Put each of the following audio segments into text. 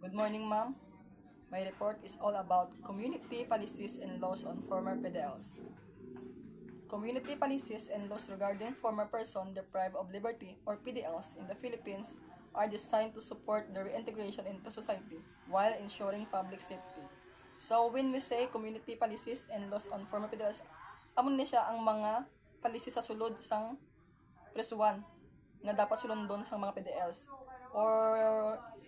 Good morning, ma'am. My report is all about community policies and laws on former PDLs. Community policies and laws regarding former person deprived of liberty or PDLs in the Philippines are designed to support their reintegration into society while ensuring public safety. So when we say community policies and laws on former PDLs, amon ni siya ang mga policy sa sulod sang presuan nga dapat sulundon sa mga PDLs or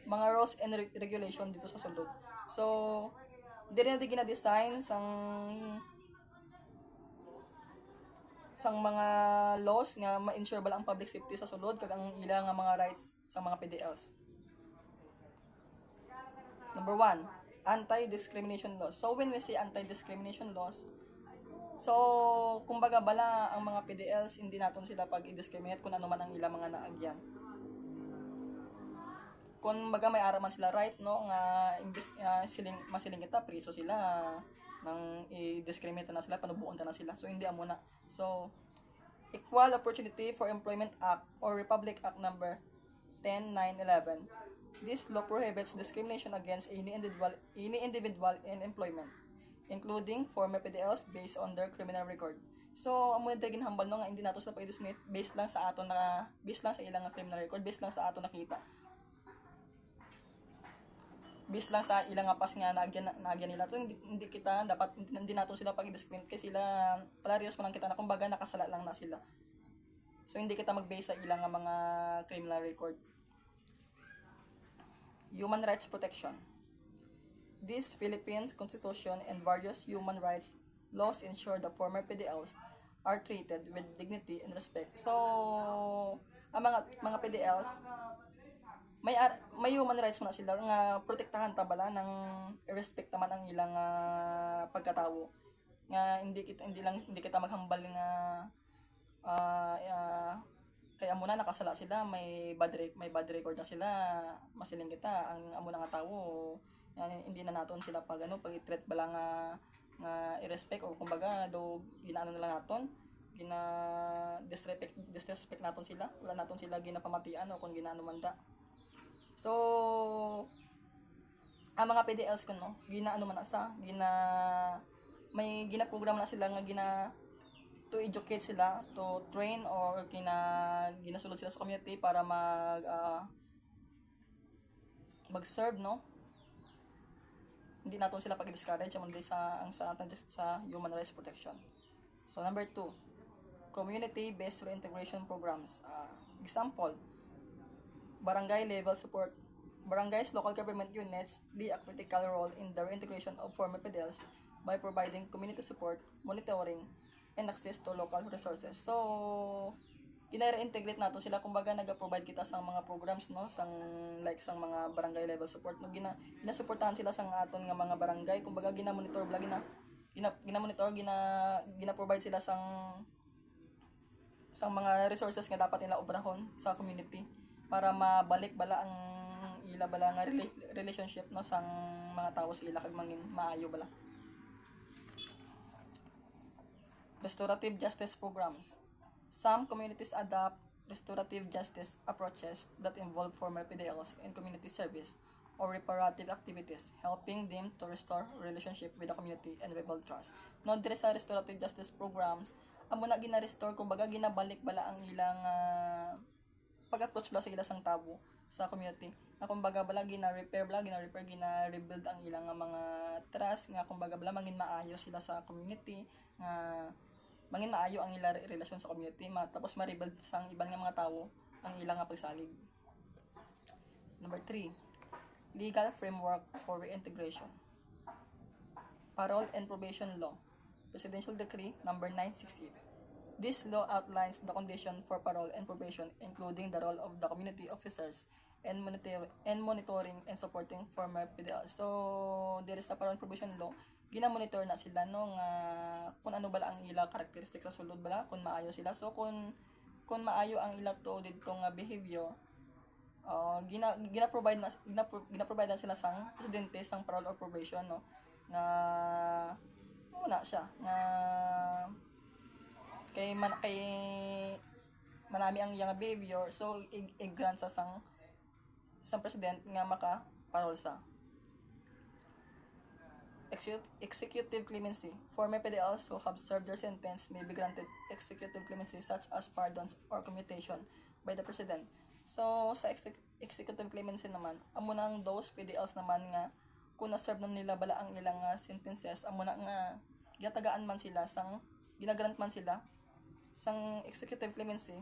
mga rules and regulation dito sa sulod. So, diri na di gina-design sang mga laws nga ma-ensure bala ang public safety sa sulod kag ang ila nga mga rights sa mga PDLs. Number one, anti-discrimination laws. So when we say anti-discrimination laws, so kumbaga bala ang mga PDLs hindi naton sila pag i-discriminate kung ano man ang ilang mga naagyan. Kung baga may araman sila right no nga imbis masiling kita priso sila nang i-discriminate na sila panubuon na sila, so hindi amo na. So Equal Opportunity for Employment Act or Republic Act number 10911, this law prohibits discrimination against any individual in employment, including former PDLs based on their criminal record. So amo na ginhambal no nga hindi nato sila pag-discriminate based lang sa aton na based lang sa ilang criminal record, based lang sa aton nakita, based lang sa ilang pas nga naagyan nila. So hindi kita dapat hindi nato sila pag-discriminate kasi sila palarios man lang kita na kumbaga nakasala lang na sila. So hindi kita mag-base sa ilang mga criminal record. Human rights protection. This Philippines Constitution and various human rights laws ensure the former PDLs are treated with dignity and respect. So ang mga PDLs may human rights mo na sila nga protektahan ta bala ng respect naman ang ilang pagkatao nga hindi kita maghambal nga kaya muna nakasala sila, may bad record na sila, masiling kita ang amo na nga tawo hindi na naton sila pag i-treat bala nga i-respect o kumbaga do ginaano nila naton gina disrespect naton sila, wala naton sila ginapamatian o kung ginaano man ta. So ang mga PDLs ko no ginaano man sa may gina-program na sila nga to educate sila, to train or ginasulod sila sa community para mag-serve no. Hindi naton sila pag-discourage mo sa human rights protection. So number 2, community-based reintegration programs. Example, barangay level support. Barangays, local government units play a critical role in the reintegration of former PDLs by providing community support, monitoring, and access to local resources. So, ina-reintegrate nato sila kumbaga naga-provide kita sa mga programs no sang mga barangay level support no ginasuportahan sila sang aton nga mga barangay kumbaga gina-monitor gina-provide sila sang mga resources nga dapat nila obrahon sa community para mabalik bala ang ila bala nga relationship no sang mga tao sa ila kag mangin maayo bala. Restorative justice programs. Some communities adopt restorative justice approaches that involve former PDLs in community service or reparative activities, helping them to restore relationship with the community and rebuild trust. No, dire sa restorative justice programs, amo na gina-restore kumbaga ginabalik bala ang ilang pag-approach bala sa ilang sang tabo sa community. Na kumbaga bala gina-repair, gina-rebuild ang ilang mga trust nga kumbaga bala mangin maayo sila sa community nga mangin maayo ang ilang relasyon sa community tapos ma-rebuild sang ibang nga mga tao ang ilang nga pagsalig. Number 3, legal framework for reintegration. Parole and Probation Law, Presidential Decree number 968. This law outlines the condition for parole and probation, including the role of the community officers and monitoring and supporting former PDLs. So, there is a parole and probation law. Gina-monitor na sila no nga kung ano bala ang ila characteristics sa sulod bala, kung maayo sila. So, kung maayo ang ila to dito nga behavior, gina-provide na sila sang presidente sang parole or probation no nga muna siya nga kay manami ang iyang behavior, so i-grant sa sang president nga parol sa. Executive clemency. Former PDLs who have served their sentence may be granted executive clemency such as pardons or commutation by the President. So, sa executive clemency naman, amo nang those PDLs naman nga kung na-serve na nila bala ang ilang sentences, amo na nga ginatagaan man sila, ginagrant man sila sang executive clemency,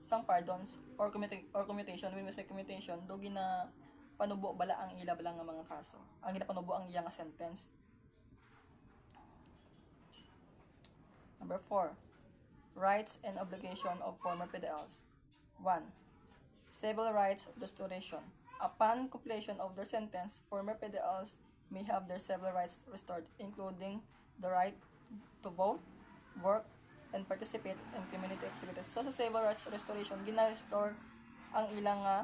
sang pardons or commutation. When we say commutation, do gina panubo bala ang ila bala nga mga kaso. Ang ginapanubo ang iya nga sentence. Number 4. Rights and obligation of former PDLs. 1. Civil rights restoration. Upon completion of their sentence, former PDLs may have their civil rights restored, including the right to vote, work, and participate in community activities. So, sa civil rights restoration, gina-restore ang ilang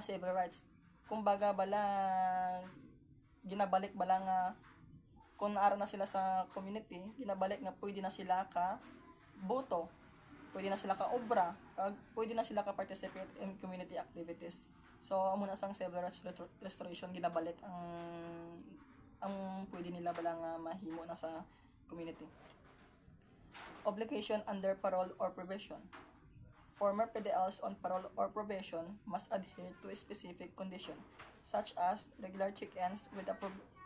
civil rights. Kumbaga, bala, ginabalik bala nga kung naara na sila sa community, ginabalik nga pwede na sila ka boto, pwede na sila ka obra, pwede na sila ka participate in community activities. So amo na sang civil rights restoration, ginabalik ang pwede nila bala nga mahimo na sa community. Obligation under parole or probation. Former PDLs on parole or probation must adhere to a specific condition, such as regular check-ins with a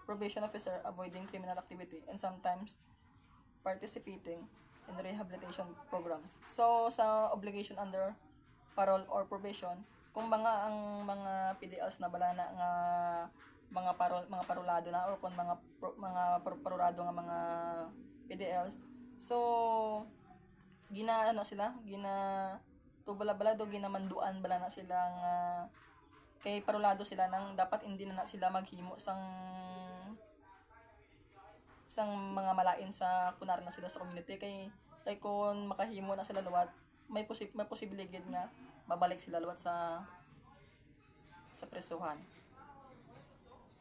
probation officer, avoiding criminal activity, and sometimes participating in rehabilitation programs. So, sa obligation under parole or probation, kung ang mga PDLs na bala na nga mga parolado na, or kung mga parolado nga mga PDLs, so gina bala-balado ginamanduan bala na sila nga kay parolado sila nang dapat hindi na sila maghimo sang mga malain sa kunar na sila sa community, kay kung makahimo na sila luwat, may posibilidad nga babalik sila luwat sa presuhan.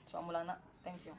So amo lang na. Thank you.